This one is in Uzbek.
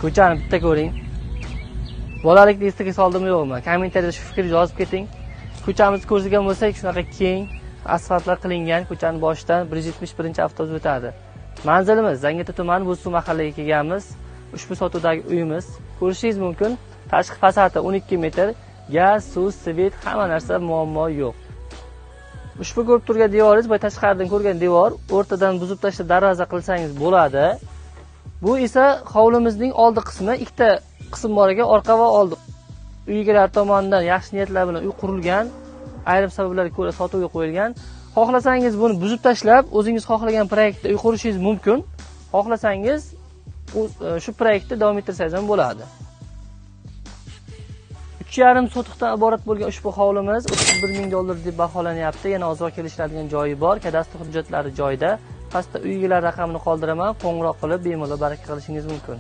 Ko'chani bitta ko'ring. Bolalikda esga soldimmi yo'qmi? Kommentariyada shu fikrni yozib keting. Ko'chamizni ko'rgan bo'lsak, shunaqa keng, asfaltlar qilingan, ko'chaning boshidan 171-avtobus o'tadi. Manzilimiz Zangiota tumani Bo'zsuv mahallaga kelganmiz. Ushbu sotuvdagi uyimiz ko'rishingiz mumkin. Tashqi fasadi 12 metr, gaz, suv, svet, hamma narsa muammo yo'q. Ushbu ko'rib turgan devoringiz bu tashqaridan ko'rgan devor, o'rtadan buzib tashlab darvoza qilsangiz bo'ladi. Bu esa hovlimizning oldi qismi, ikkita qism bor ekan, orqa va oldi. Uy egalari tomonidan yaxshi niyatlar bilan uy qurilgan, ayrim sabablarga ko'ra sotuvga qo'yilgan. Xohlasangiz buni buzib tashlab, o'zingiz xohlagan proyektda uy qurishingiz mumkin. Xohlasangiz shu proyektni davom ettirsangiz ham bo'ladi. 3,5 sotixdan iborat bo'lgan ushbu hovlimiz $31 ming deb baholanyapti. Yana ozroq kelishiladigan joyi bor. Kadastr hujjatlari joyida. Pastda uy egalari raqamini qoldiraman. Qo'ng'iroq qilib bemalol baraka qilishingiz mumkin.